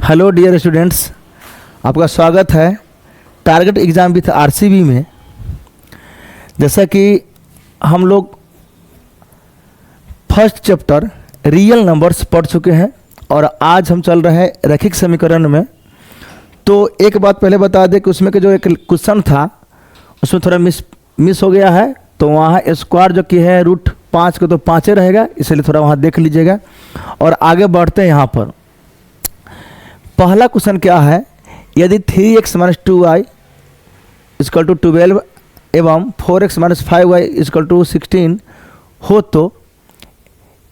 Hello dear students, आपका स्वागत है टारगेट एग्ज़ाम विथ आरसीबी में। जैसा कि हम लोग फर्स्ट चैप्टर रियल नंबर्स पढ़ चुके हैं और आज हम चल रहे हैं रैखिक समीकरण में। तो एक बात पहले बता दें कि उसमें के जो एक क्वेश्चन था उसमें थोड़ा मिस हो गया है, तो वहाँ स्क्वायर जो कि है √5 का तो 5 रहेगा, इसलिए थोड़ा वहाँ देख लीजिएगा। और आगे बढ़ते हैं। यहाँ पर पहला क्वेश्चन क्या है, यदि 3x - 2y = 12 एवं 4x - 5y = 16 हो तो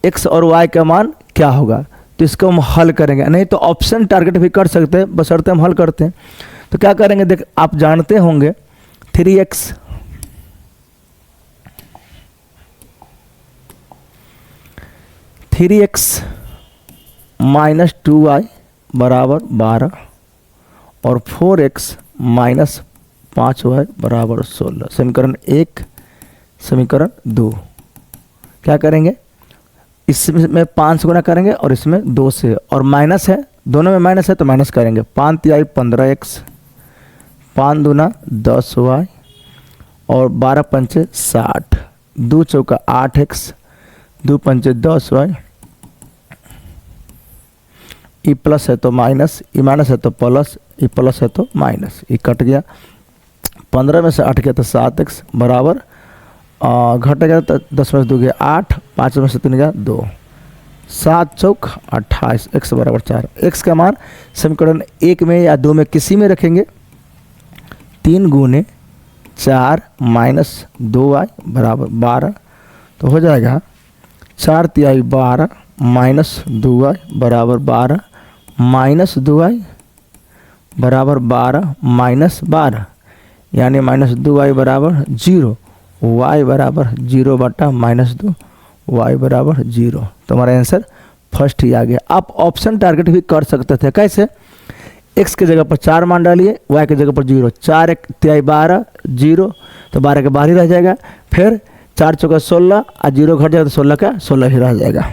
x और y का मान क्या होगा। तो इसको हम हल करेंगे, नहीं तो ऑप्शन टारगेट भी कर सकते हैं, बशर्ते हम हल करते हैं। तो क्या करेंगे, देख आप जानते होंगे 3x - 2y बराबर 12 और 4x - 5y बराबर 16। समीकरण 1, समीकरण 2 क्या करेंगे, इसमें 5 से गुणा करेंगे और इसमें 2 से, और माइनस है, दोनों में माइनस है तो माइनस करेंगे। 5 × 15x, 5 × 2 = 10y और 12 × 5 = 60, 2 × 4 = 8x, 2 × 5 = 10y। ई प्लस है तो माइनस, ई माइनस है तो प्लस, ई प्लस है तो माइनस, ई कट गया। 15 में से 8 गया तो 7x बराबर घट गया तो 10 में से 2 गया 8, 5 में से 3 गया 2, 7 चौक 28, x बराबर 4। x का मान समीकरण 1 में या 2 में किसी में रखेंगे। 3 × 4 - 2y बराबर 12, तो हो जाएगा 4 × 3 = 12 - 2y बराबर 12 - 2y बराबर 12 - 12, यानी -2y बराबर 0, y बराबर 0/-2, y बराबर 0। तो हमारा आंसर फर्स्ट ही आ गया। आप ऑप्शन टारगेट भी कर सकते थे। कैसे, x के जगह पर 4 मान डालिए, y के जगह पर 0, 4 × 3 = 12, 0 तो 12 के बाहर ही रह जाएगा। फिर 4 × 4 = 16 और 0 घट जाएगा तो 16 का 16 ही रह जाएगा।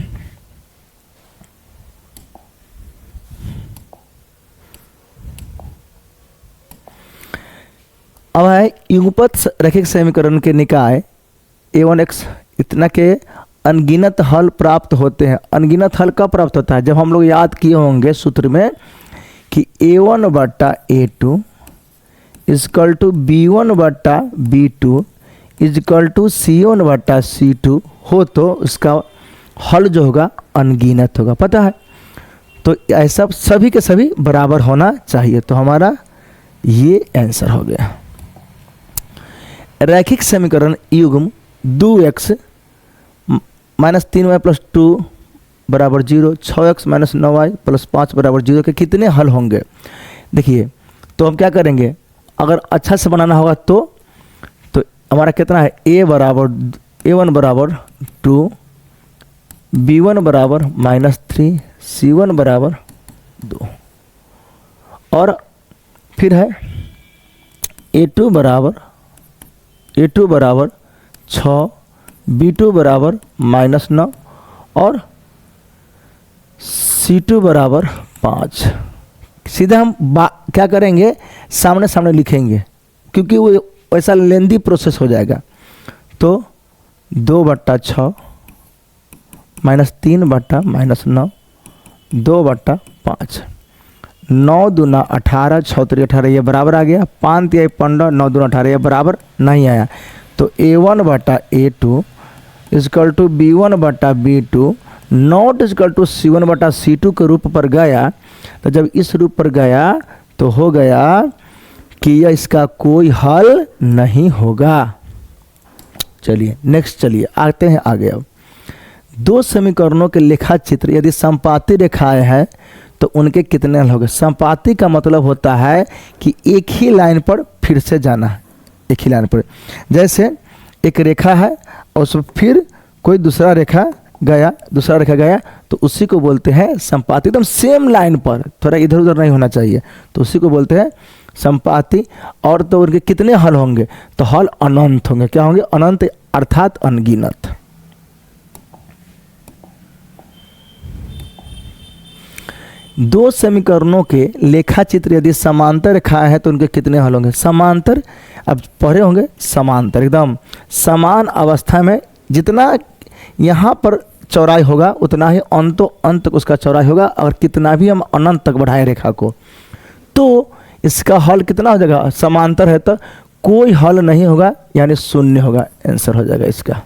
अब है युगपत रैखिक समीकरण के निकाय a1x इतना के अनगिनत हल प्राप्त होते हैं। अनगिनत हल कब प्राप्त होता है, जब हम लोग याद किए होंगे सूत्र में कि a1/a2 = b1/b2 = c1/c2 हो तो उसका हल जो होगा अनगिनत होगा, पता है। तो ऐसा सभी के सभी बराबर होना चाहिए, तो हमारा ये आंसर हो गया। रैखिक समीकरण युग्म 2x - 3y + 2 बराबर 0, 6x - 9y + 5 बराबर 0 के कितने हल होंगे। देखिए, तो हम क्या करेंगे, अगर अच्छा से बनाना होगा तो हमारा कितना है, a1 बराबर 2, b1 बराबर -3, c1 बराबर 2, और फिर है a2 बराबर 6, b2 बराबर -9 और c2 बराबर 5। सीधे हम क्या करेंगे, सामने सामने लिखेंगे, क्योंकि वो वैसा लेंदी प्रोसेस हो जाएगा। तो 2/6 -3/-9 2/5, 9 दूना 18, 6 3 18, ये बराबर आ गया। 5 3 15, 9 दूना 18, ये बराबर नहीं आया। तो a1/a2 = b1/b2 नॉट = c1/c2 के रूप पर गया। तो जब इस रूप पर गया तो हो गया कि यह इसका कोई हल नहीं होगा। चलिए नेक्स्ट, चलिए आते हैं आगे। अब दो समीकरणों के लेखा चित्र यदि समपाती रेखाएं हैं तो उनके कितने हल होंगे। समपाती का मतलब होता है कि एक ही लाइन पर फिर से जाना है, एक ही लाइन पर। जैसे एक रेखा है और उसमें फिर कोई दूसरा रेखा गया तो उसी को बोलते हैं समपाती। एकदम सेम लाइन पर, थोड़ा इधर उधर नहीं होना चाहिए, तो उसी को बोलते हैं समपाती। और तो उनके कितने हल होंगे, तो हल अनंत होंगे। क्या होंगे, अनंत अर्थात अनगिनत। दो समीकरणों के लेखा चित्र यदि समांतर रेखाएं हैं तो उनके कितने हल होंगे? समांतर, अब पढ़े होंगे समांतर, एकदम समान अवस्था में जितना यहाँ पर चौड़ाई होगा उतना ही अंतों अंत तक उसका चौड़ाई होगा। और कितना भी हम अनंत तक बढ़ाएं रेखा को तो इसका हल कितना हो जाएगा? समांतर है तो कोई हल नहीं होगा, यानी शून्य होगा, आंसर हो जाएगा इसका।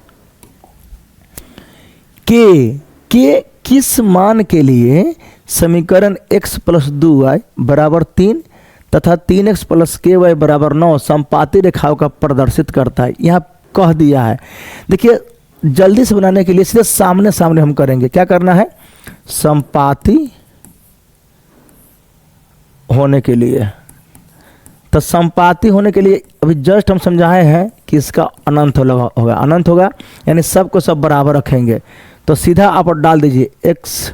के किस मान के लिए समीकरण x प्लस 2y बराबर 3 तथा 3x प्लस ky बराबर 9 संपाती रेखाओं का प्रदर्शित करता है? यहाँ कह दिया है। देखिए जल्दी से बनाने के लिए सीधे सामने सामने हम करेंगे। क्या करना है? संपाती होने के लिए, तो संपाती होने के लिए अभी जस्ट हम समझाए हैं कि इसका अनंत होगा, अनंत होगा यानी सबको सब बराबर रखेंगे। तो सीधा आप डाल दीजिए x,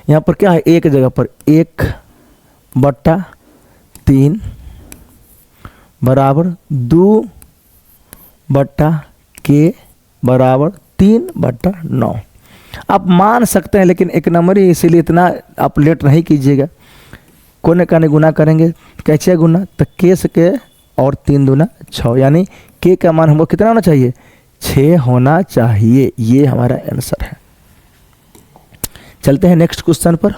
यहाँ पर क्या है? एक जगह पर 1/3 बराबर 2/k बराबर 3/9। आप मान सकते हैं लेकिन एक नंबर ही, इसीलिए इतना आप लेट नहीं कीजिएगा। कोने काने गुना करेंगे, कैसे गुना? तो k से के और 3 दूना 6, यानी k का मान हमको कितना होना चाहिए? 6 होना चाहिए। ये हमारा आंसर है। चलते हैं नेक्स्ट क्वेश्चन पर।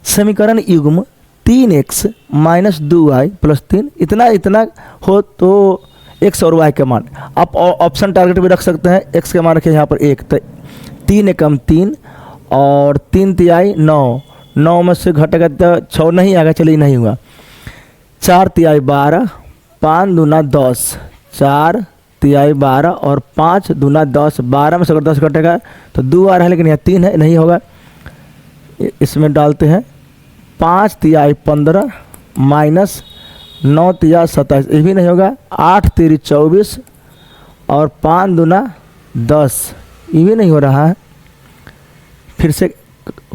समीकरण युग्म 3x माइनस 2y प्लस 3 इतना इतना हो तो x और y का मान आप ऑप्शन टारगेट भी रख सकते हैं। x का मान रखें यहाँ पर 1, तो 3 एकम 3 और 3 तिहाई 9, 9 में से घटेगा तो 6 नहीं आएगा, चलिए नहीं हुआ। 4 तिहाई 12, 5 दूना 10, 4 तिहाई 12 और 5 दूना 10, 12 में से अगर 10 घटेगा तो 2 आ रहा है, लेकिन यहाँ 3 है, नहीं होगा। इसमें डालते हैं 5 तिहाई 15 माइनस 9 तिहाई 27, ये भी नहीं होगा। 8 तिरी 24 और 5 दूना 10, ये भी नहीं हो रहा है। फिर से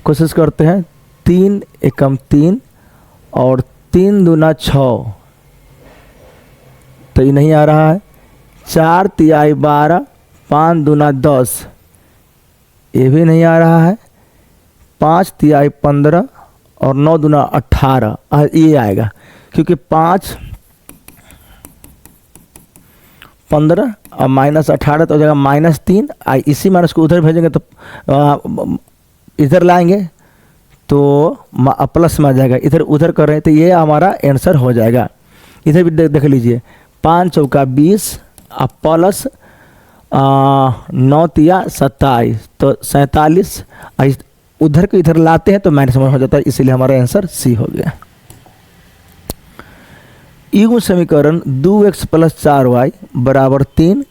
कोशिश करते हैं। 3 एकम 3 और 3 दूना 6, तो ये नहीं आ रहा है। 4 तिहाई 12, 5 दूना 10, ये भी नहीं आ रहा है। 5 तिहाई 15 और 9 दूना 18, ये आएगा, क्योंकि 5 15 और माइनस 18 तो हो जाएगा -3। इसी माइनस को उधर भेजेंगे तो इधर लाएंगे तो प्लस में आ जाएगा। इधर उधर कर रहे हैं तो ये हमारा आंसर हो जाएगा। इधर भी देख लीजिए, 5 चौका 20 और प्लस 9 तिया 27, तो 47। उधर को इधर लाते हैं तो माइनस में हो जाता है, इसीलिए हमारा आंसर सी हो गया। युग्म समीकरण 2x प्लस 4y बराबर 3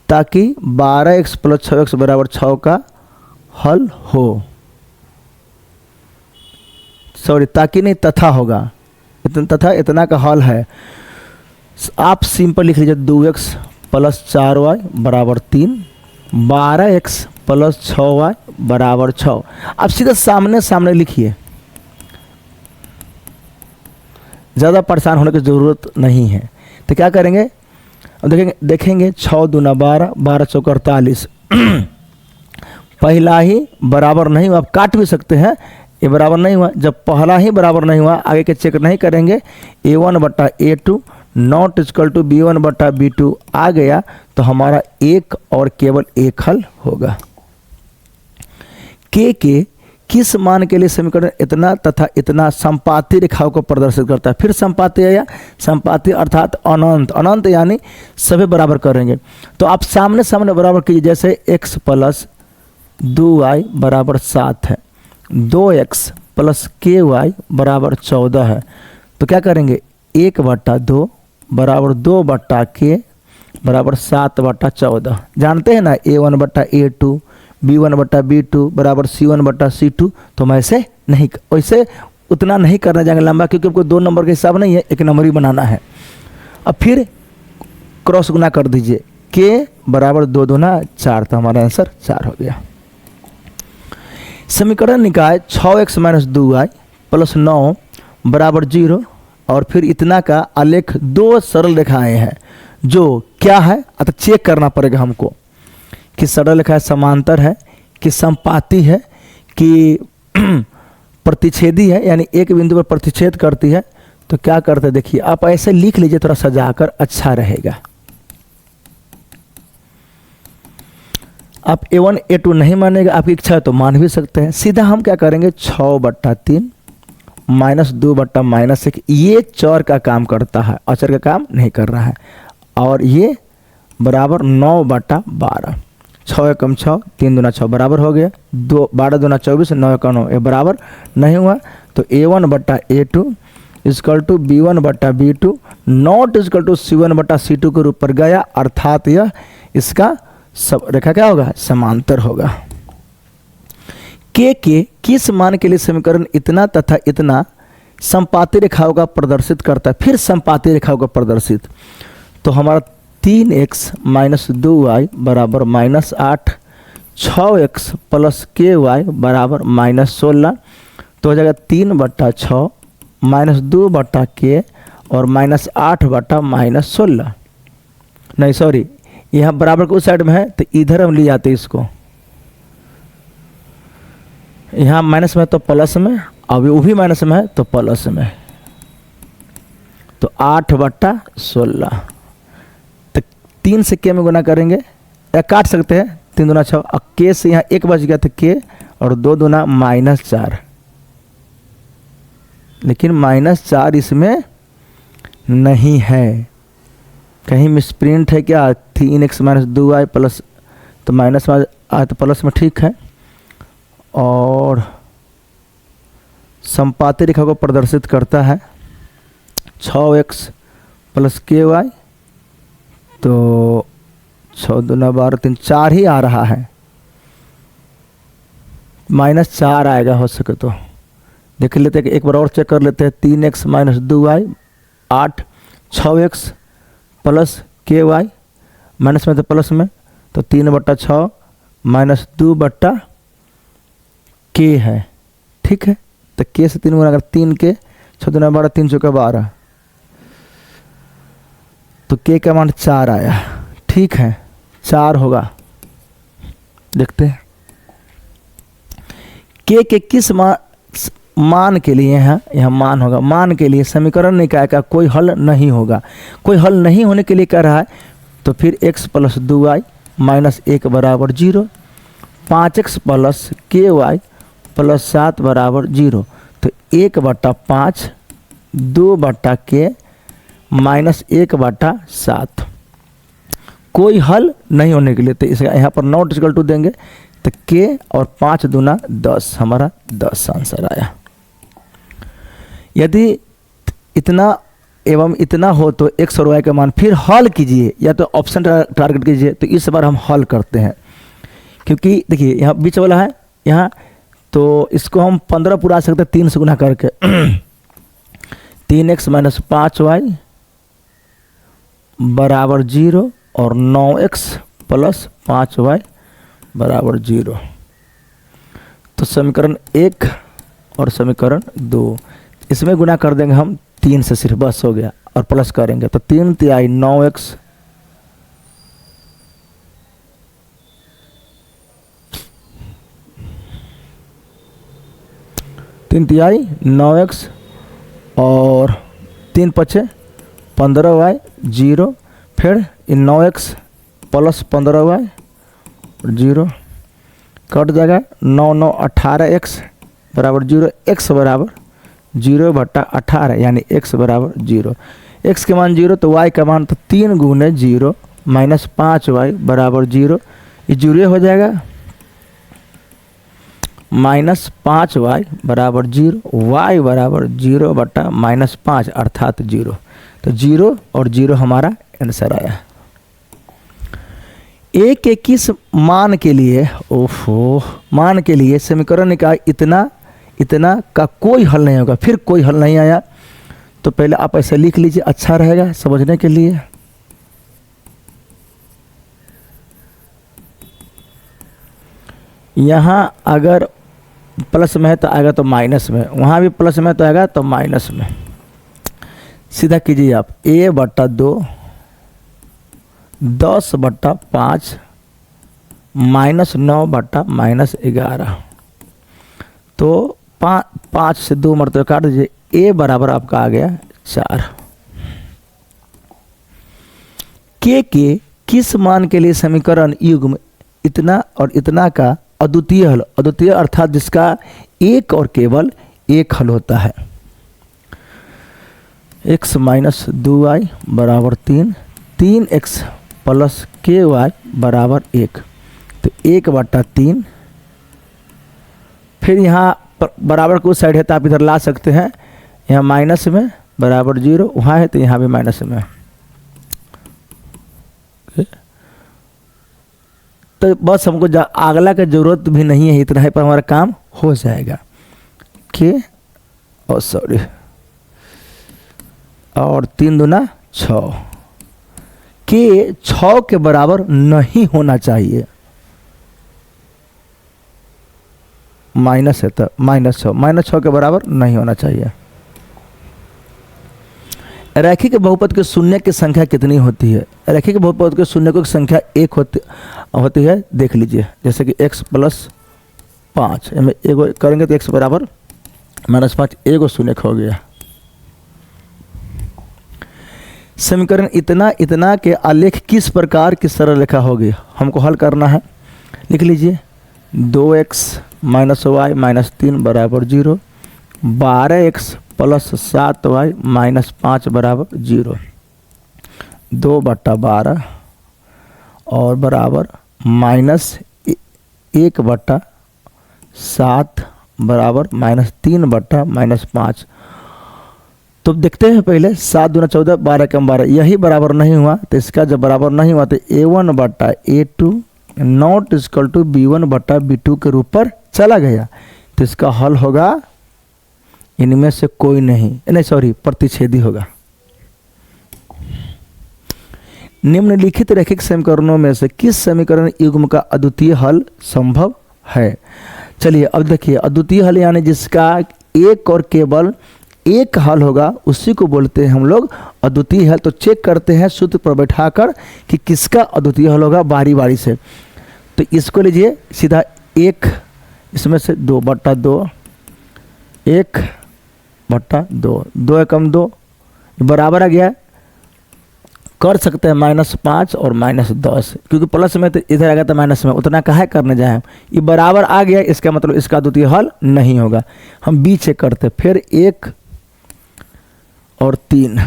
ताकि 12x प्लस 6x बराबर 6 का हल हो। सॉरी, ताकि नहीं, तथा होगा। तथा इतना का हल है। आप सिंपल लिख लीजिए 2x प्लस 4y बराबर 3, 12x प्लस 6y बराबर 6। आप सीधे सामने सामने लिखिए, ज़्यादा परेशान होने की ज़रूरत नहीं है। तो क्या करेंगे? अब देखेंगे 6 दूना 12, 12 चौका 48। पहला ही बराबर नहीं हुआ, आप काट भी सकते हैं। ये बराबर नहीं हुआ, जब पहला ही बराबर नहीं हुआ आगे के चेक नहीं करेंगे। a1/a2 not equal to b1/b2 आ गया तो हमारा एक और केवल एक हल होगा। के किस मान के लिए समीकरण इतना तथा इतना संपाती रेखाओं को प्रदर्शित करता है? फिर संपाती है या संपाती अर्थात अनंत, अनंत यानी सभी बराबर करेंगे। तो आप सामने सामने बराबर कीजिए। जैसे x प्लस 2y बराबर 7 है, 2x प्लस ky बराबर 14 है, तो क्या करेंगे? 1/2 बराबर 2/k बराबर 7/14। जानते हैं ना, a1/a2 b1/b2 बराबर c1/c2। तो मैं ऐसे नहीं, वैसे उतना नहीं करना जाएंगे लंबा, क्योंकि आपको 2 नंबर का हिसाब नहीं है, एक नंबर ही बनाना है। अब फिर क्रॉस गुना कर दीजिए, k बराबर 2 दूना 4, तो हमारा आंसर 4 हो गया। समीकरण निकाय 6x माइनस 2y प्लस 9 बराबर 0 और फिर इतना का आलेख 2 सरल रेखाएं हैं जो क्या है? अतः चेक करना पड़ेगा हमको कि सरल रेखा समांतर है कि संपाती है कि प्रतिच्छेदी है, यानी एक बिंदु पर प्रतिच्छेद करती है। तो क्या करते हैं देखिए, आप ऐसे लिख लीजिए, थोड़ा सजाकर अच्छा रहेगा। आप A1 A2 नहीं मानेगा, आपकी इच्छा है तो मान भी सकते हैं। सीधा हम क्या करेंगे, 6/3 -2/-1, ये चर का काम करता है, अचर का काम नहीं कर रहा है। और ये बराबर 9/12, 6 एकम 6, 3 दूना 6 बराबर हो गया। 12 दूना 24, 9 एकम 9, ये बराबर नहीं हुआ। तो A1/A2 equal to B1/B2 not equal to C1/C2 के रूप पर गया, अर्थात यह इसका सब रेखा क्या होगा, समांतर होगा। के किस मान के लिए समीकरण इतना तथा इतना संपाती रेखाओं का प्रदर्शित करता है, फिर संपाती रेखाओं का प्रदर्शित। तो हमारा 3x - 2y बराबर -8, 6x + ky बराबर -16। तो हो जाएगा 3/6 -2/k और -8/-16। नहीं सॉरी, यहाँ बराबर के उस साइड में है तो इधर हम ले जाते इसको, यहाँ माइनस में तो प्लस में, अब वो भी माइनस में है तो प्लस में। तो 8/16, तो 3 से के में गुना करेंगे या काट सकते हैं, 3 दूना 6, और के से यहाँ 1 बच गया तो के, और 2 दूना -4, लेकिन -4 इसमें नहीं है, कहीं मिसप्रिंट है क्या। 3x - 2y प्लस, तो माइनस में आए तो प्लस में, ठीक है। और संपाती रेखा को प्रदर्शित करता है 6x + ky, तो 6 दूना 12, 3 4 ही आ रहा है, -4 आएगा हो सके तो। देख लेते हैं, एक बार और चेक कर लेते हैं। 3x - 2y 8, 6x + ky, minus में तो प्लस में, तो 3/6 -2/k है, ठीक है। तो k से 3 गुना अगर 3 के, 6 दूना 12, 3 चौका 12, तो k का मान 4 आया, ठीक है, 4 होगा। देखते हैं k के किस मान के लिए यहाँ मान होगा, मान के लिए समीकरण निकाय का कोई हल नहीं होगा। कोई हल नहीं होने के लिए कह रहा है, तो फिर x + 2y - 1 बराबर 0, 5x + ky + 7 बराबर 0। तो 1/5 2/k -1/7, कोई हल नहीं होने के लिए, तो इसका यहाँ पर नॉट इक्वल टू देंगे, तो k और 5 दूना 10, हमारा 10 आंसर आया। यदि इतना एवं इतना हो तो x और y का मान फिर हल कीजिए, या तो ऑप्शन टारगेट कीजिए। तो इस बार हम हल करते हैं, क्योंकि देखिए यहाँ बीच वाला है यहाँ, तो इसको हम 15 पूरा सकते हैं 3 से गुना करके। 3x - 5y बराबर 0 और 9x + 5y बराबर 0। तो समीकरण 1 और समीकरण 2 इसमें गुना कर देंगे हम 3 से, सिर्फ बस हो गया, और प्लस करेंगे तो 3 तिहाई 9x 3 तिहाई 9x और 3 × 15y 0, फिर 9x + 15y 0 कट जाएगा, 9 9 18x बराबर 0, x बराबर 0/18, यानी x बराबर 0। x के मान 0 तो y का मान तो 3 गुने 0 -5y बराबर 0, ये 0 हो जाएगा। -5y बराबर 0, y बराबर 0/-5 अर्थात 0। तो 0 और 0 हमारा आंसर आया। a के किस मान के लिए, ओफो, मान के लिए समीकरण का इतना का कोई हल नहीं होगा, फिर कोई हल नहीं आया। तो पहले आप ऐसे लिख लीजिए, अच्छा रहेगा समझने के लिए। यहाँ अगर प्लस में है तो आएगा तो माइनस में, वहाँ भी प्लस में तो आएगा तो माइनस में। सीधा कीजिए आप, a/2 10/5 -9/-11, तो पाँच से 2 मरतबा काट दीजिए, ए बराबर आपका आ गया 4। के किस मान के लिए समीकरण युग्म इतना और इतना का अद्वितीय हल, अद्वितीय अर्थात जिसका एक और केवल एक हल होता है। x माइनस 2y बराबर 3, 3x प्लस के वाई बराबर 1, तो 1/3। फिर यहाँ बराबर को साइड है तो आप इधर ला सकते हैं, यहाँ माइनस में बराबर 0, वहाँ है तो यहाँ भी माइनस में। तो बस हमको अगला का जरूरत भी नहीं है, इतना है पर हमारा काम हो जाएगा। के और सॉरी और 3 दूना 6, के 6 के बराबर नहीं होना चाहिए। माइनस है तो -6 के बराबर नहीं होना चाहिए। रैखिक बहुपद के शून्य की संख्या कितनी होती है? रैखिक बहुपद के शून्य की संख्या 1 होती है। देख लीजिए, जैसे कि x + 5 में एगो करेंगे तो x बराबर -5, एगो शून्य हो गया। समीकरण इतना इतना के आलेख किस प्रकार की सरल रेखा होगी? हमको हल करना है। लिख लीजिए, 2x - y - 3 बराबर 0, 12x + 7y - 5 बराबर 0, 2/12 और बराबर -1/7 बराबर -3/-5। तो देखते हैं पहले, 7 दूना 14, 12 कम 12, यही बराबर नहीं हुआ तो इसका जब बराबर नहीं हुआ तो a1/a2 not equal to b1/b2 के रूप पर चला गया। तो इसका हल होगा इनमें से कोई नहीं सॉरी प्रतिच्छेदी होगा। निम्नलिखित रैखिक समीकरणों में से किस समीकरण युग्म का अद्वितीय हल संभव है? चलिए अब देखिए, अद्वितीय हल यानी जिसका एक और केवल एक हल होगा उसी को बोलते हैं हम लोग अद्वितीय हल। तो चेक करते हैं सूत्र पर बैठाकर कि किसका अद्वितीय हल होगा बारी बारी से। तो इसको लीजिए सीधा 1, इसमें से 2/2, 1/2, 2 एकम 2 बराबर आ गया। कर सकते हैं -5 और -10, क्योंकि प्लस में तो इधर आ गया तो माइनस में, उतना काहे करने जाए हम। ये बराबर आ गया, इसका मतलब इसका अद्वितीय हल नहीं होगा। हम बी चेक करते, फिर 1 और 3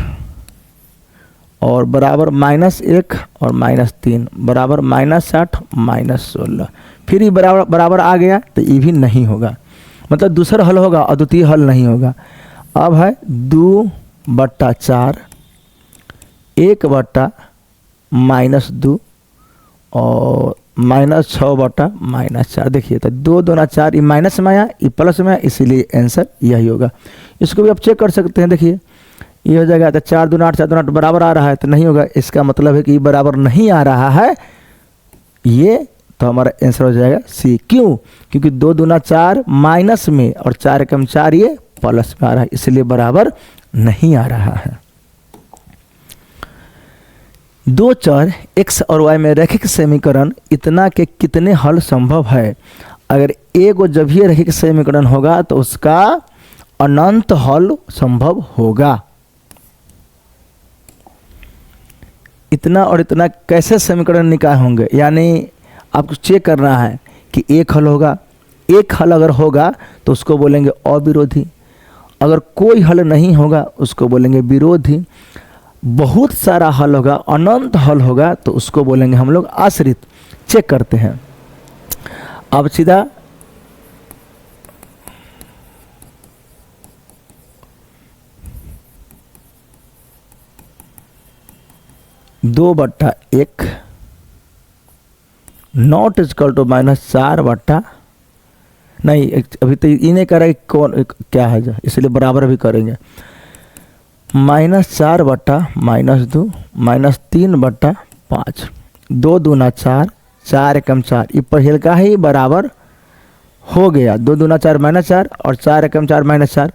और बराबर -1 और -3 बराबर -8 -16, फिर ये बराबर आ गया तो ये भी नहीं होगा, मतलब दूसरा हल होगा, अद्वितीय हल नहीं होगा। अब है 2/4, 1/-2 और -6/-4। देखिए तो 2 दूना 4, ये माइनस में आया, ये प्लस में आया, इसीलिए आंसर यही होगा। इसको भी आप चेक कर सकते हैं। देखिए ये हो जाएगा तो 4 दूना 8, 4 दूना 8 बराबर आ रहा है तो नहीं होगा, इसका मतलब है कि ये बराबर नहीं आ रहा है ये, तो हमारा आंसर हो जाएगा सी। क्यों? क्योंकि 2 दूना 4 माइनस में और 4 एकम 4 ये प्लस में आ रहा है, इसलिए बराबर नहीं आ रहा है। 2 चर x और y में रैखिक समीकरण इतना के कितने हल संभव है? अगर एगो जब ही रैखिक समीकरण होगा तो उसका अनंत हल संभव होगा। इतना और इतना कैसे समीकरण निकाय होंगे? यानी आपको चेक करना है कि एक हल होगा, एक हल अगर होगा तो उसको बोलेंगे अविरोधी, अगर कोई हल नहीं होगा उसको बोलेंगे विरोधी, बहुत सारा हल होगा, अनंत हल होगा तो उसको बोलेंगे हम लोग आश्रित। चेक करते हैं। अब सीधा दो बट्टा 1 नॉट इक्वल टू -4 नहीं, अभी तो ये नहीं कर रहा है कौन क्या है, इसलिए बराबर भी करेंगे। -4/-2 -3/5, 2 दूना 4, 4 एकम 4, ये पहले का ही बराबर हो गया। 2 दूना 4 -4 और 4 एकम 4 -4,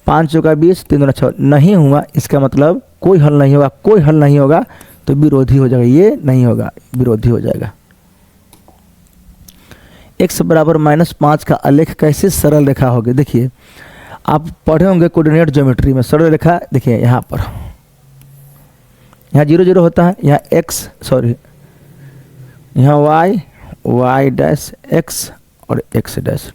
5 चौका 20, 3 दूना 6 नहीं हुआ, इसका मतलब कोई हल नहीं होगा। कोई हल नहीं होगा तो विरोधी हो जाएगा, ये नहीं होगा, विरोधी हो जाएगा। x बराबर -5 का आलेख कैसे सरल रेखा होगी। देखिए आप पढ़े होंगे कोऑर्डिनेट ज्योमेट्री में, सरल रेखा देखिए यहाँ पर, यहाँ 0 0 होता है, यहाँ x सॉरी यहाँ y डैश x और x डैश,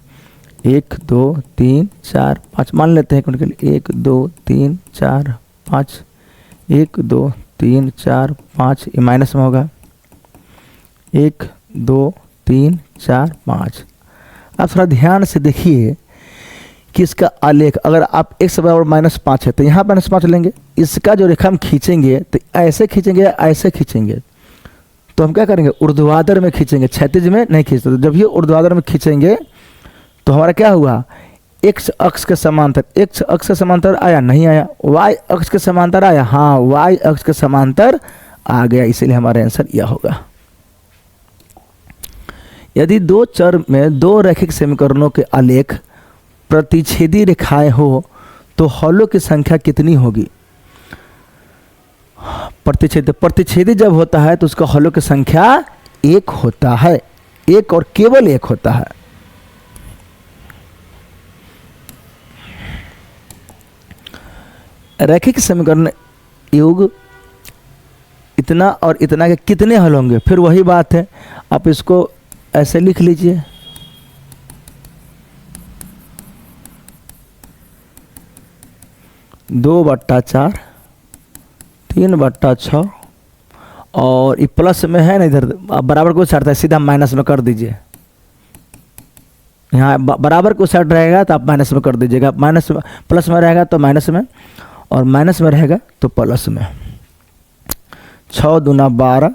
1 2 3 4 5 मान लेते हैं उनके लिए, 1 2 3 4 5, 1 2 3 4 5, ये माइनस में होगा, 1 2 3 4 5। आप थोड़ा ध्यान से देखिए कि इसका आलेख, अगर आप x बराबर -5 है तो यहाँ -5 लेंगे, इसका जो रेखा हम खींचेंगे तो ऐसे खींचेंगे या ऐसे खींचेंगे, तो हम क्या करेंगे ऊर्ध्वाधर में खींचेंगे, क्षैतिज में नहीं खींचते। तो जब ये ऊर्ध्वाधर में खींचेंगे तो हमारा क्या हुआ, x अक्ष के समांतर, x अक्ष के समांतर आया नहीं आया, y अक्ष के समांतर आया, हाँ y अक्ष के समांतर आ गया, इसीलिए हमारा आंसर यह होगा। यदि दो चर में दो रैखिक समीकरणों के आलेख प्रतिच्छेदी रेखाएं हो तो हलों की संख्या कितनी होगी। प्रतिच्छेदी जब होता है तो उसका हलों की संख्या 1 होता है, 1 और केवल 1 होता है। रैखिक समीकरण योग इतना और इतना के कितने हल होंगे, फिर वही बात है, आप इसको ऐसे लिख लीजिए, दो बट्टा 4, 3/6 और ये प्लस में है ना, इधर बराबर को साइड है, सीधा माइनस में कर दीजिए। यहाँ बराबर को साइड रहेगा तो आप माइनस में कर दीजिएगा, माइनस प्लस में रहेगा तो माइनस में, और माइनस में रहेगा तो प्लस में। 6 दूना 12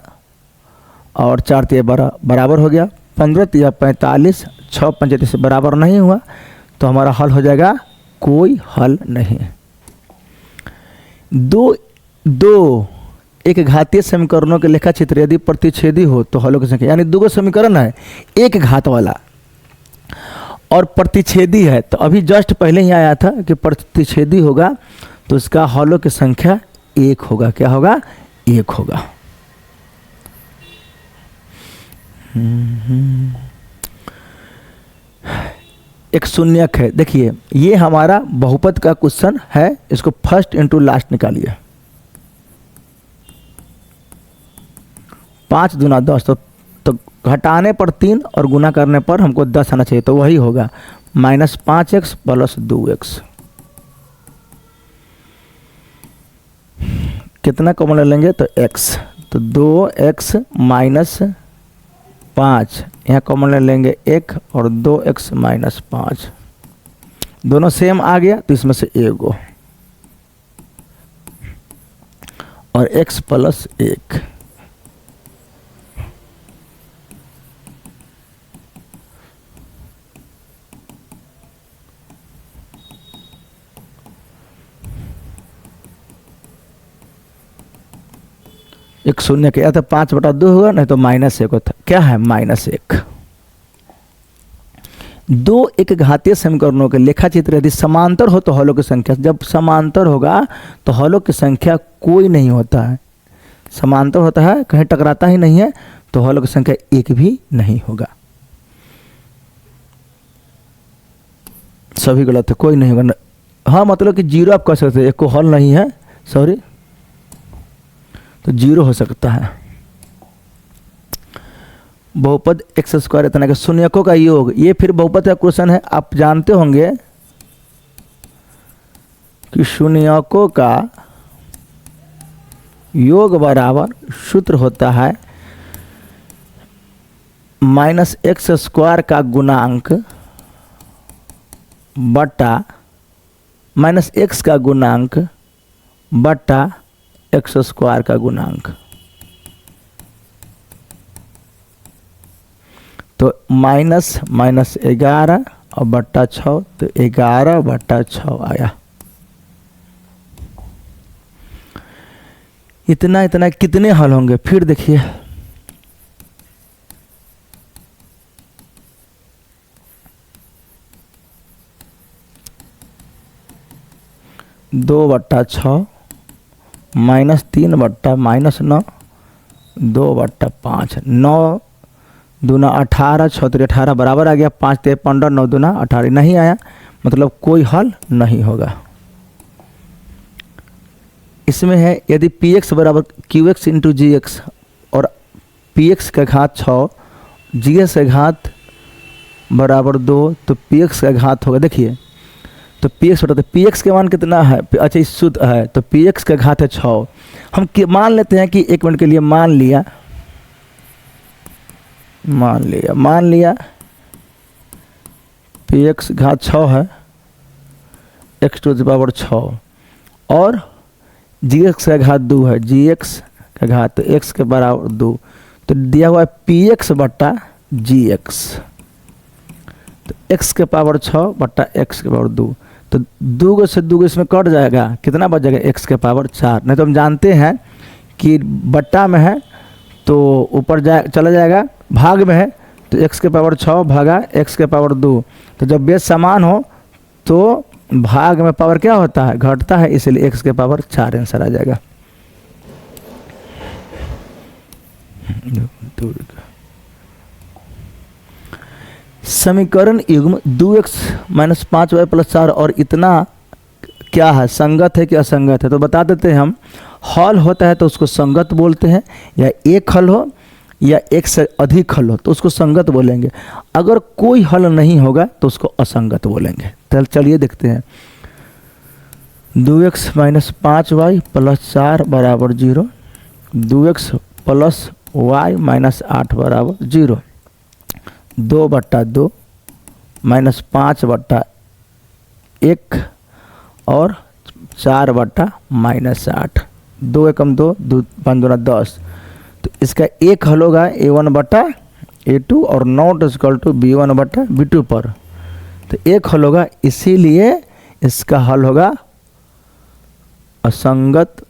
और 4 तिया 12 बराबर हो गया, 15 तिया 45, 6 पंचे से बराबर नहीं हुआ, तो हमारा हल हो जाएगा कोई हल नहीं। दो एक घातीय समीकरणों के लेखा चित्र यदि प्रतिच्छेदी हो तो हलों की संख्या, यानी दो समीकरण है, एक घात वाला और प्रतिच्छेदी है, तो अभी जस्ट पहले ही आया था कि प्रतिच्छेदी होगा तो उसका हलों की संख्या 1 होगा। क्या होगा, 1 होगा। एक शून्यक है, देखिए ये हमारा बहुपद का क्वेश्चन है, इसको फर्स्ट इंटू लास्ट निकालिए। 5 दूना 10, तो घटाने पर 3 और गुना करने पर हमको 10 आना चाहिए, तो वही होगा -5x + 2x। कितना कॉमन ले लेंगे तो x, तो 2x - 5, यहाँ कॉमन ले लेंगे 1 और 2x - 5, दोनों सेम आ गया तो इसमें से एगो और x + 1। एक शून्य के, या तो 5/2 हुआ, नहीं तो -1 होता। क्या है, -1। दो एक घातीय समीकरणों के लेखा चित्र यदि समांतर हो तो हलों की संख्या, जब समांतर होगा तो हलों की संख्या कोई नहीं होता है, समांतर होता है कहीं टकराता ही नहीं है, तो हलों की संख्या 1 भी नहीं होगा। सभी गलत है, कोई नहीं होगा। हाँ मतलब कि 0 आप कह सकते हैं, एक को हल नहीं है, सॉरी, तो 0 हो सकता है। बहुपद x² इतना के शून्यकों का योग, ये फिर बहुपद का क्वेश्चन है। आप जानते होंगे कि शून्यकों का योग बराबर सूत्र होता है -x² का गुणांक बटा -x का गुणांक बटा x² का गुणांक। तो -11 और बट्टा 6, तो 11/6 आया। इतना इतना कितने हल होंगे, फिर देखिए। (2/6) -3 बट्टा -9, 2/5, 9 दूना 18, 6 3 18 बराबर आ गया, 5 3 15, 9 दूना 18 नहीं आया, मतलब कोई हल नहीं होगा। इसमें है यदि पी एक्स बराबर क्यू एक्स इंटू जी एक्स और पी एक्स का घात 6 जी एक्स का घात बराबर 2 तो पी एक्स का घात होगा, देखिए तो पी एक्स बटा, तो पी एक्स का मान कितना है, अच्छा इस शुद्ध है तो पी एक्स का घात है 6। हम मान लेते हैं कि 1 मिनट के लिए मान लिया पी एक्स घात 6 है, एक्स टू द पावर 6 और जी एक्स का घात 2 है, जी एक्स का घात तो एक्स के बराबर 2, तो दिया हुआ है पी एक्स बट्टा जी एक्स, तो एक्स के पावर 6 बट्टा एक्स के पावर 2, तो 2 से 2 इसमें कट जाएगा, कितना बच जाएगा एक्स के पावर 4। नहीं तो हम जानते हैं कि बट्टा में है तो ऊपर चला जाएगा, भाग में है तो एक्स के पावर 6 भागा एक्स के पावर 2, तो जब बेस समान हो तो भाग में पावर क्या होता है, घटता है, इसलिए एक्स के पावर 4 आंसर आ जाएगा। समीकरण युग्म 2x - 5y + 4 और इतना क्या है, संगत है कि असंगत है, तो बता देते हैं हम। हल होता है तो उसको संगत बोलते हैं, या एक हल हो या एक से अधिक हल हो तो उसको संगत बोलेंगे, अगर कोई हल नहीं होगा तो उसको असंगत बोलेंगे। तो चलिए देखते हैं। 2x - 5y + 4 बराबर 0, 2x + y - 8 बराबर 0, 2/2 -5/1 और 4/-8, 2 एकम 2, 5 दूना 10, तो इसका एक हल होगा a1/a2 और नॉट इक्वल टू b1/b2 पर, तो एक हल होगा, इसीलिए इसका हल होगा असंगत।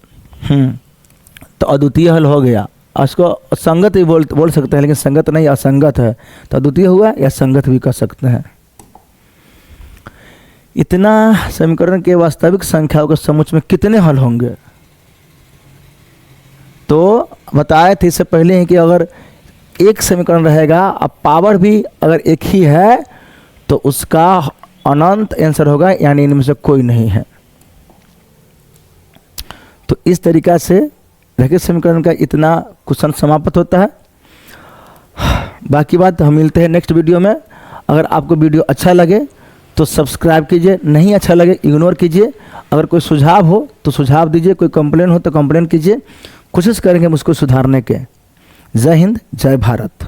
तो अद्वितीय हल हो गया, इसको संगत भी बोल सकते हैं, लेकिन संगत नहीं असंगत है, तो अद्वितीय हुआ या संगत भी कह सकते हैं। इतना समीकरण के वास्तविक संख्याओं के समुच्चय में कितने हल होंगे, तो बताए थे इससे पहले ही कि अगर एक समीकरण रहेगा, अब पावर भी अगर एक ही है तो उसका अनंत आंसर होगा, यानी इनमें से कोई नहीं है। तो इस तरीका से रैखिक समीकरण का इतना क्वेश्चन समाप्त होता है। बाकी बात हम मिलते हैं नेक्स्ट वीडियो में। अगर आपको वीडियो अच्छा लगे तो सब्सक्राइब कीजिए, नहीं अच्छा लगे इग्नोर कीजिए। अगर कोई सुझाव हो तो सुझाव दीजिए, कोई कंप्लेन हो तो कंप्लेन कीजिए, कोशिश करेंगे हम उसको सुधारने के। जय हिंद, जय भारत।